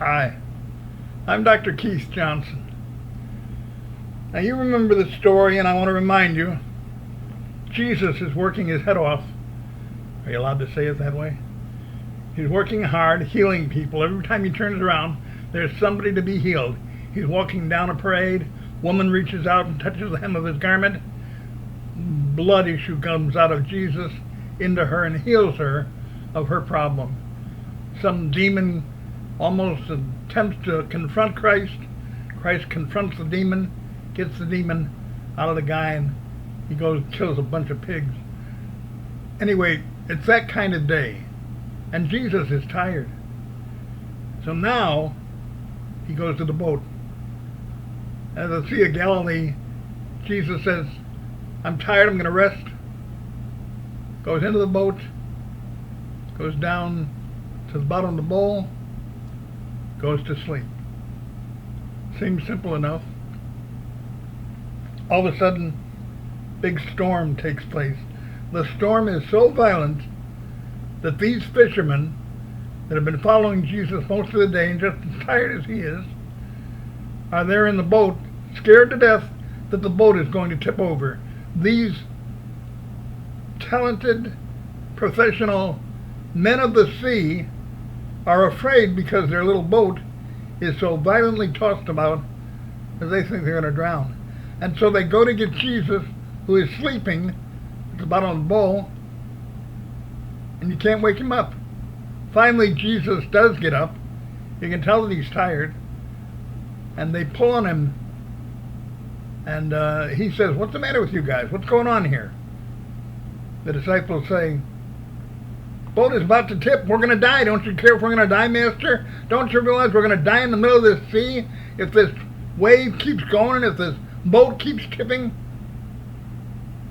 Hi, I'm Dr. Keith Johnson. Now you remember the story, and I want to remind you, Jesus is working his head off. Are you allowed to say it that way? He's working hard, healing people. Every time he turns around, there's somebody to be healed. He's walking down a parade. Woman reaches out and touches the hem of his garment. Blood issue comes out of Jesus into her and heals her of her problem. Some demon almost attempts to confront Christ. Christ confronts the demon, gets the demon out of the guy, and he goes and kills a bunch of pigs. Anyway, it's that kind of day. And Jesus is tired. So now he goes to the boat. At the Sea of Galilee, Jesus says, I'm tired, I'm going to rest. Goes into the boat, goes down to the bottom of the bowl, goes to sleep. Seems simple enough. All of a sudden, big storm takes place. The storm is so violent that these fishermen that have been following Jesus most of the day, and just as tired as he is, are there in the boat, scared to death that the boat is going to tip over. These talented, professional men of the sea are afraid because their little boat is so violently tossed about that they think they're going to drown. And so they go to get Jesus, who is sleeping at the bottom of the bowl, and you can't wake him up. Finally, Jesus does get up. You can tell that he's tired. And they pull on him, and he says, what's the matter with you guys? What's going on here? The disciples say, boat is about to tip. We're going to die. Don't you care if we're going to die, Master? Don't you realize we're going to die in the middle of this sea if this wave keeps going, if this boat keeps tipping?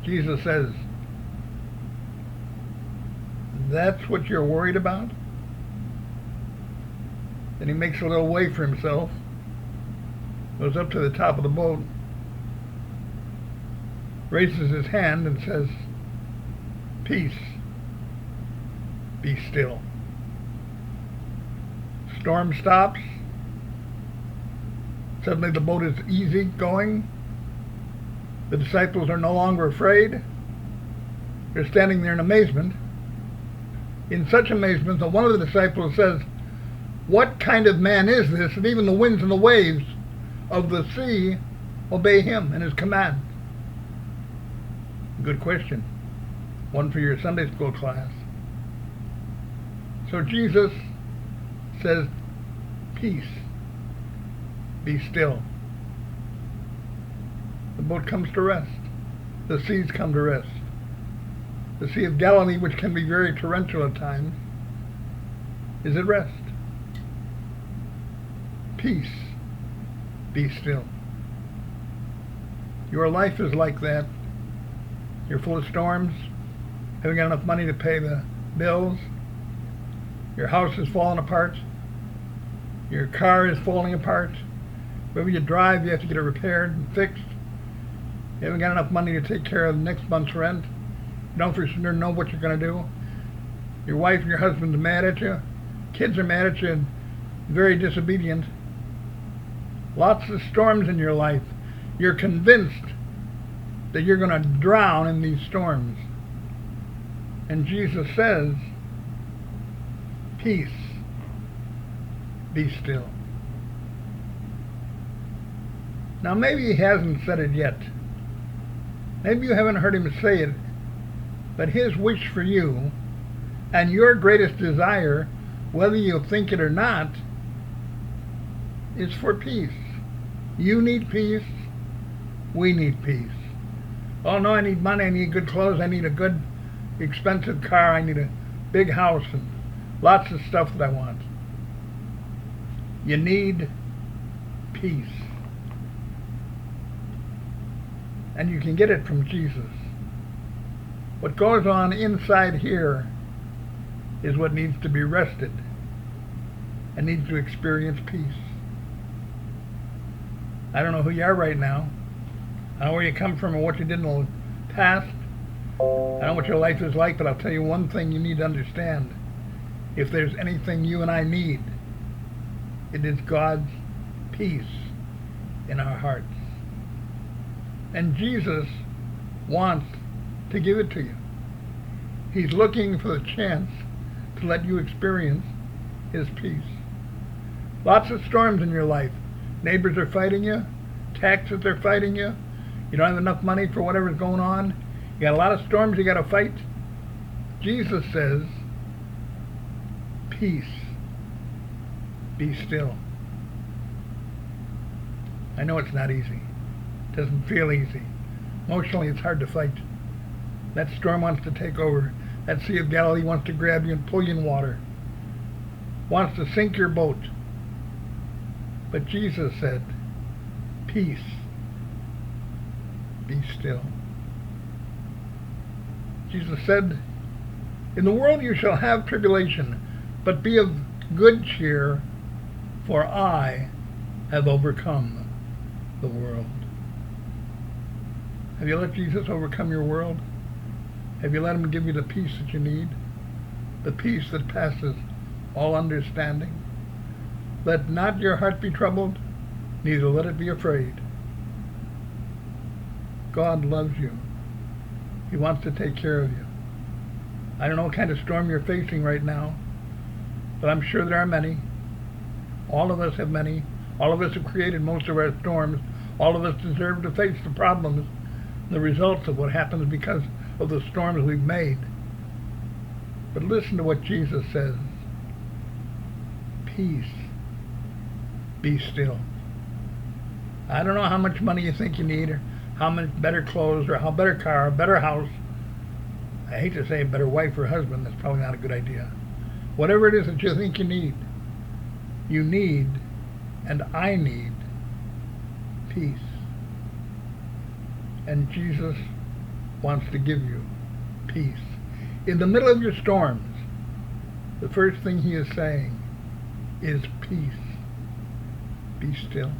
Jesus says, that's what you're worried about? Then he makes a little way for himself, goes up to the top of the boat, raises his hand and says, peace, be still. Storm stops. Suddenly the boat is easy going. The disciples are no longer afraid. They're standing there in amazement. In such amazement that one of the disciples says, what kind of man is this that even the winds and the waves of the sea obey him and his command? Good question. One for your Sunday school class. So Jesus says, peace, be still. The boat comes to rest. The seas come to rest. The Sea of Galilee, which can be very torrential at times, is at rest. Peace, be still. Your life is like that. You're full of storms, haven't got enough money to pay the bills. Your house is falling apart. Your car is falling apart. Wherever you drive, you have to get it repaired and fixed. You haven't got enough money to take care of the next month's rent. You don't for sure know what you're going to do. Your wife and your husband are mad at you. Kids are mad at you and very disobedient. Lots of storms in your life. You're convinced that you're going to drown in these storms. And Jesus says, peace, be still. Now maybe he hasn't said it yet. Maybe you haven't heard him say it, but his wish for you and your greatest desire, whether you think it or not, is for peace. You need peace. We need peace. Oh no, I need money, I need good clothes, I need a good expensive car, I need a big house and lots of stuff that I want. You need peace. And you can get it from Jesus. What goes on inside here is what needs to be rested and needs to experience peace. I don't know who you are right now. I don't know where you come from or what you did in the past. I don't know what your life is like, but I'll tell you one thing you need to understand. If there's anything you and I need, It is God's peace in our hearts. And Jesus wants to give it to you. He's looking for the chance to let you experience his peace. Lots of storms in your life. Neighbors are fighting you. Taxes are fighting you. You don't have enough money for whatever's going on. You got a lot of storms you got to fight. Jesus says, peace, be still. I know it's not easy. It doesn't feel easy. Emotionally, it's hard to fight. That storm wants to take over. That Sea of Galilee wants to grab you and pull you in water. Wants to sink your boat. But Jesus said, peace, be still. Jesus said, in the world you shall have tribulation, but be of good cheer, for I have overcome the world. Have you let Jesus overcome your world? Have you let him give you the peace that you need? The peace that passes all understanding? Let not your heart be troubled, neither let it be afraid. God loves you. He wants to take care of you. I don't know what kind of storm you're facing right now, but I'm sure there are many. All of us have many. All of us have created most of our storms. All of us deserve to face the problems, the results of what happens because of the storms we've made. But listen to what Jesus says. Peace, be still. I don't know how much money you think you need, or how much better clothes, or how better car, or better house. I hate to say a better wife or husband. That's probably not a good idea. Whatever it is that you think you need, and I need peace. And Jesus wants to give you peace. In the middle of your storms, the first thing he is saying is peace. Be still.